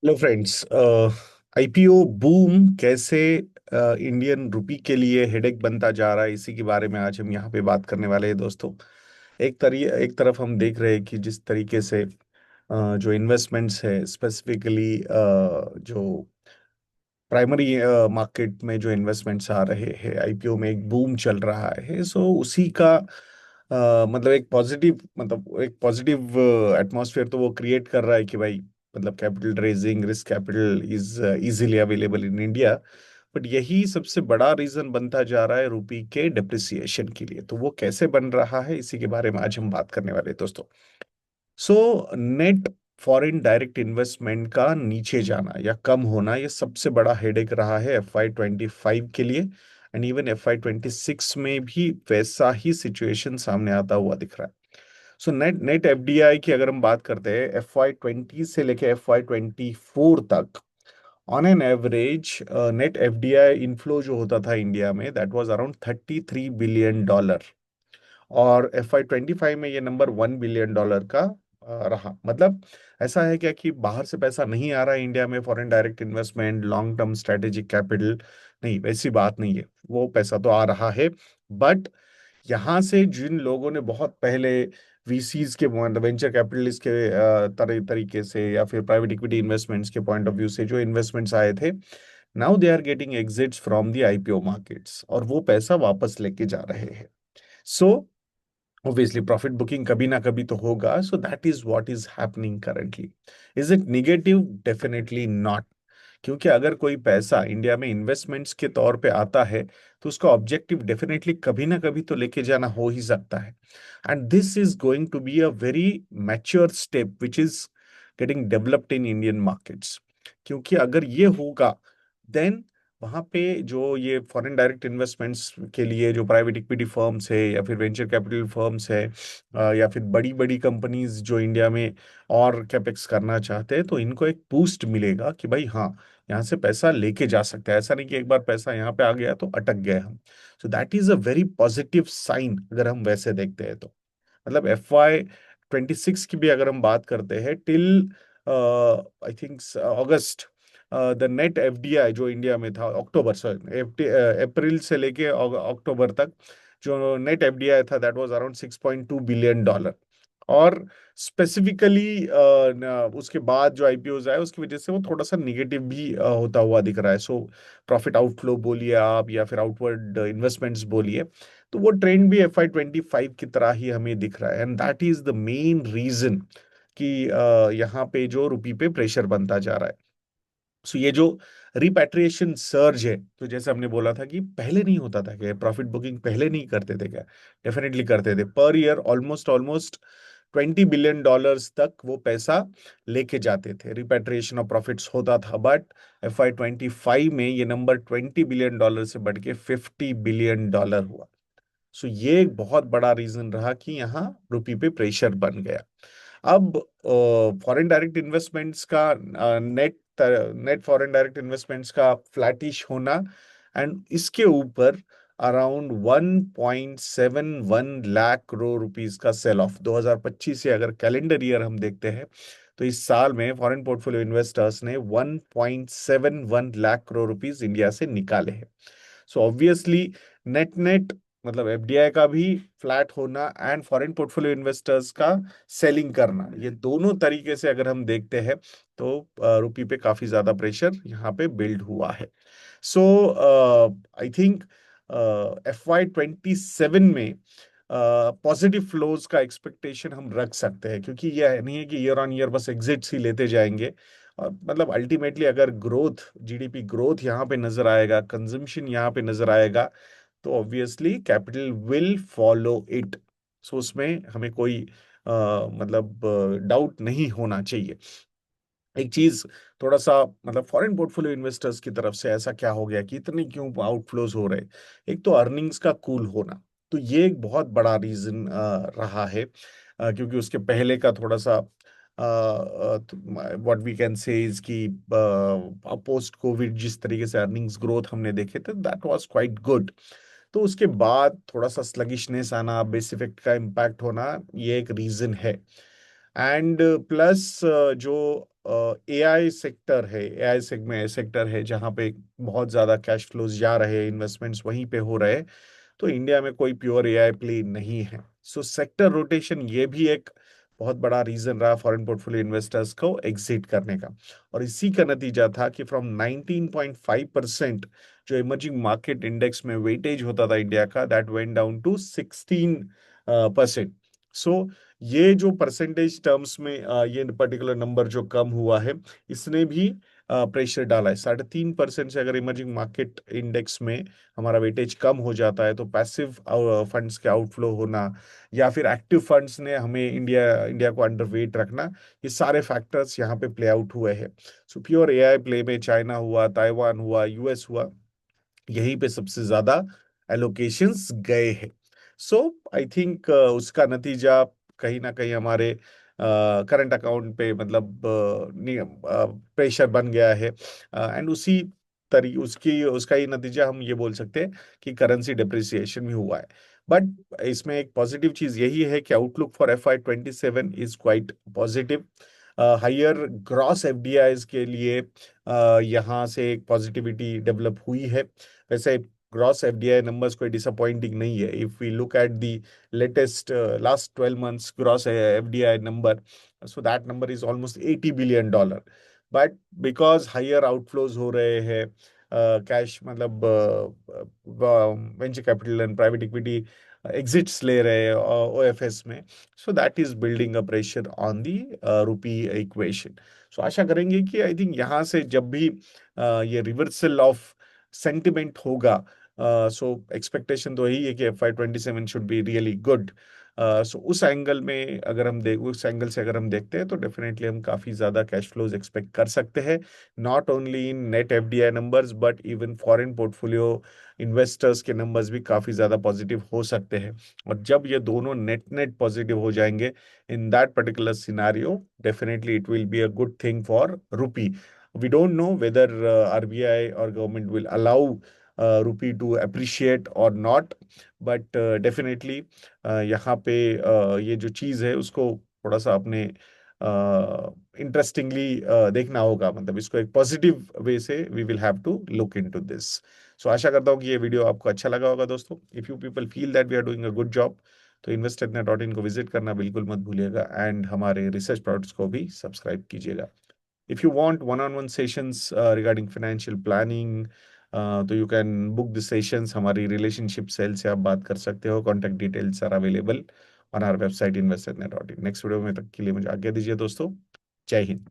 Hello friends. IPO boom कैसे Indian rupee के लिए हेडेक बनता जा रहा है, इसी के बारे में आज हम यहाँ पे बात करने वाले हैं दोस्तों। एक तरफ हम देख रहे हैं कि जिस तरीके से जो इन्वेस्टमेंट्स है, स्पेसिफिकली जो प्राइमरी मार्केट में जो इन्वेस्टमेंट्स आ रहे हैं, आईपीओ में एक बूम चल रहा है। सो उसी का मतलब एक पॉजिटिव एटमॉस्फेयर तो वो क्रिएट कर रहा है कि भाई, मतलब capital raising, risk capital is easily available in India. But यही सबसे बड़ा रीजन बनता जा रहा है रुपी के डिप्रिसिएशन के लिए। तो वो कैसे बन रहा है, इसी के बारे में आज हम बात करने वाले हैं दोस्तों। So net foreign direct investment का नीचे जाना या कम होना, ये सबसे बड़ा हेडेक रहा है FY 25 के लिए। एंड इवन FY 26 में भी वैसा ही सिचुएशन सामने आता हुआ दिख रहा है। सो नेट नेट एफडीआई की अगर हम बात करते हैं, FY 20 से लेके FY 24 तक, on an average net FDI inflow जो होता था इंडिया में, दैट वाज अराउंड $33 बिलियन। और FY 25 में ये नंबर $1 बिलियन का रहा। मतलब ऐसा है क्या कि बाहर से पैसा नहीं आ रहा है इंडिया में, foreign direct investment, long term strategic capital? नहीं, वैसी बात नहीं है। वो पैसा तो आ रहा है, बट यहाँ से जिन लोगों ने बहुत पहले वीसीज के, वेंचर कैपिटलिस्ट के तरीके से, या फिर प्राइवेट इक्विटी इन्वेस्टमेंट्स के पॉइंट ऑफ व्यू से जो इन्वेस्टमेंट्स आए थे, now they are getting exits from the IPO markets, और वो पैसा वापस लेके जा रहे हैं। सो obviously profit booking कभी ना कभी तो होगा। so that is what is happening currently. is it negative? Definitely not. क्योंकि अगर कोई पैसा इंडिया में इन्वेस्टमेंट्स के तौर पे आता है, तो उसका ऑब्जेक्टिव डेफिनेटली कभी ना कभी तो लेके जाना हो ही सकता है। And this is going to be a very mature step which is getting developed in Indian markets. क्योंकि अगर ये होगा, देन वहां पे जो ये फॉरेन डायरेक्ट इन्वेस्टमेंट्स के लिए जो प्राइवेट इक्विटी फर्म्स है, या फिर वेंचर कैपिटल फर्म्स है, या फिर बड़ी बड़ी कंपनीज जो इंडिया में और कैपेक्स करना चाहते हैं, तो इनको एक बूस्ट मिलेगा कि भाई हाँ, यहाँ से पैसा लेके जा सकते हैं। ऐसा नहीं कि एक बार पैसा यहाँ पे आ गया तो अटक गए हम। So that is a very positive sign अगर हम वैसे देखते हैं तो। मतलब FY 26 की भी अगर हम बात करते हैं, till I think August, the net FDI जो इंडिया में था, अक्टूबर, सॉरी, अप्रैल से लेके अक्टूबर तक जो नेट एफडीआई था, दैट वाज अराउंड $6.2 बिलियन। और स्पेसिफिकली उसके बाद जो आईपीओज आए, उसकी वजह से वो थोड़ा सा निगेटिव भी होता हुआ दिख रहा है। सो प्रॉफिट आउटफ्लो बोलिए आप, या फिर आउटवर्ड इन्वेस्टमेंट्स बोलिए, तो वो ट्रेंड भी FY 25 की तरह ही हमें दिख रहा है। And that is the main reason कि यहाँ पे जो रुपी पे प्रेशर बनता जा रहा है। सो ये जो रिपैट्रिएशन सर्ज है, तो जैसे हमने बोला था कि पहले नहीं होता था क्या, प्रॉफिट बुकिंग पहले नहीं करते थे क्या? डेफिनेटली करते थे। Per year almost almost $20 billion तक वो पैसा लेके जाते थे, रिपैट्रिएशन ऑफ प्रॉफिट्स होता था। बट FY 25 में ये नंबर $20 बिलियन से बढ़ के $50 बिलियन हुआ। सो ये एक बहुत बड़ा रीजन रहा कि यहाँ रुपी पे प्रेशर बन गया। अब फॉरेन डायरेक्ट इन्वेस्टमेंट्स का नेट फॉरेन डायरेक्ट इन्वेस्टमेंट्स का फ्लैटिश होना, एंड इसके ऊपर अराउंड 1.71 लाख करोड़ रुपीस का सेल ऑफ 2025 से अगर कैलेंडर ईयर हम देखते हैं, तो इस साल में फॉरेन पोर्टफोलियो इन्वेस्टर्स ने 1.71 लाख करोड़ रुपीस इंडिया से निकाले हैं। सो ऑब्वियसली नेट नेट, मतलब एफडीआई का भी फ्लैट होना एंड फॉरेन पोर्टफोलियो इन्वेस्टर्स का सेलिंग करना, ये दोनों तरीके से अगर हम देखते हैं, तो रुपी पे काफी ज्यादा प्रेशर यहाँ पे बिल्ड हुआ है। सो आई थिंक FY 27 में पॉजिटिव फ्लोज का एक्सपेक्टेशन हम रख सकते हैं, क्योंकि यह नहीं है कि ईयर ऑन ईयर बस एग्जिट्स ही लेते जाएंगे। मतलब अल्टीमेटली अगर ग्रोथ, जीडीपी ग्रोथ यहाँ पे नजर आएगा, कंजम्पशन यहाँ पे नजर आएगा, तो obviously capital will follow it. So उसमें हमें कोई मतलब डाउट नहीं होना चाहिए। एक चीज थोड़ा सा, मतलब फॉरेन पोर्टफोलियो इन्वेस्टर्स की तरफ से ऐसा क्या हो गया कि इतने क्यों आउटफ्लोज हो रहे? एक तो अर्निंग्स का कूल होना, तो ये एक बहुत बड़ा रीजन रहा है। क्योंकि उसके पहले का थोड़ा सा what we can say is कि पोस्ट कोविड जिस तरीके से अर्निंग्स ग्रोथ हमने देखे थे, दैट वाज क्वाइट गुड। तो उसके बाद थोड़ा सा स्लगिशनेस आना, बेस इफेक्ट का इम्पैक्ट होना, ये एक रीजन है। एंड प्लस जो एआई सेक्टर है, एआई सेक्टर है जहाँ पे बहुत ज्यादा कैश फ्लोज जा रहे हैं, इन्वेस्टमेंट्स वहीं पे हो रहे हैं। तो इंडिया में कोई प्योर एआई प्ले नहीं है। सो सेक्टर रोटेशन ये भी एक बहुत बड़ा रीजन रहा फॉरेन पोर्टफोलियो इन्वेस्टर्स को एग्जिट करने का। और इसी का नतीजा था कि फ्रॉम 19.5% जो इमर्जिंग मार्केट इंडेक्स में वेटेज होता था इंडिया का, दैट वेंट डाउन टू 16%। सो ये जो परसेंटेज टर्म्स में ये पर्टिकुलर नंबर जो कम हुआ है, इसने भी प्रेशर डाला है। 3.5% से अगर इमर्जिंग मार्केट इंडेक्स में हमारा वेटेज कम हो जाता है, तो पैसिव फंड्स के आउटफ्लो होना या फिर एक्टिव फंड्स ने हमें इंडिया इंडिया को अंडर वेट रखना, ये सारे फैक्टर्स यहाँ पे प्ले आउट हुए हैं। सो प्योर एआई प्ले में चाइना हुआ, ताइवान हुआ, यूएस हुआ, यहीं पे सबसे ज्यादा एलोकेशंस गए हैं। सो आई थिंक उसका नतीजा कहीं ना कहीं हमारे करंट अकाउंट पे मतलब प्रेशर बन गया है। एंड उसी तरी उसकी उसका ही नतीजा हम ये बोल सकते हैं कि करेंसी डिप्रिसिएशन भी हुआ है। बट इसमें एक पॉजिटिव चीज यही है कि outlook for FY 27 is quite positive. Higher gross FDIs के लिए यहाँ से एक पॉजिटिविटी डेवलप हुई है। वैसे ग्रॉस एफडीआई नंबर्स कोई डिसअपॉइंटिंग नहीं है। If we look at the latest last 12 months gross FDI number, so that number is almost $80 billion। But because higher outflows हो रहे हैं, कैश मतलब venture capital and private equity exits ले रहे हैं ओएफएस में, so that is building a pressure on the rupee equation. सो आशा करेंगे कि आई थिंक यहाँ से जब भी ये रिवर्सल ऑफ सेंटिमेंट होगा, सो एक्सपेक्टेशन तो यही है कि FY 27 should be really good. So उस एंगल से अगर हम देखते हैं, तो डेफिनेटली हम काफी ज्यादा कैश फ्लोज एक्सपेक्ट कर सकते हैं, not only in net FDI numbers but even foreign portfolio investors के नंबर्स भी काफी ज्यादा पॉजिटिव हो सकते हैं। और जब ये दोनों नेट नेट पॉजिटिव हो जाएंगे in that particular scenario, definitely it will be a good thing for rupee. We don't know whether RBI or government will allow rupee to appreciate or not, but definitely यहाँ पे ये जो चीज़ है उसको थोड़ा सा अपने इंटरेस्टिंगली देखना होगा। मतलब इसको एक पॉजिटिव वे से we will have to look into this. So आशा करता हूँ कि ये वीडियो आपको अच्छा लगा होगा दोस्तों। If you people feel that we are doing a good job, तो investornet.in को विजिट करना बिल्कुल मत भूलिएगा, एंड हमारे रिसर्च प्रोडक्ट्स को भी सब्सक्राइब कीजिएगा। If you want one-on-one sessions regarding financial planning, तो you can book the sessions. हमारी रिलेशनशिप सेल से आप बात कर सकते हो। Contact details are available on our website investornet.in। Next video में तक के लिए मुझे आज्ञा दीजिए दोस्तों। जय हिंद।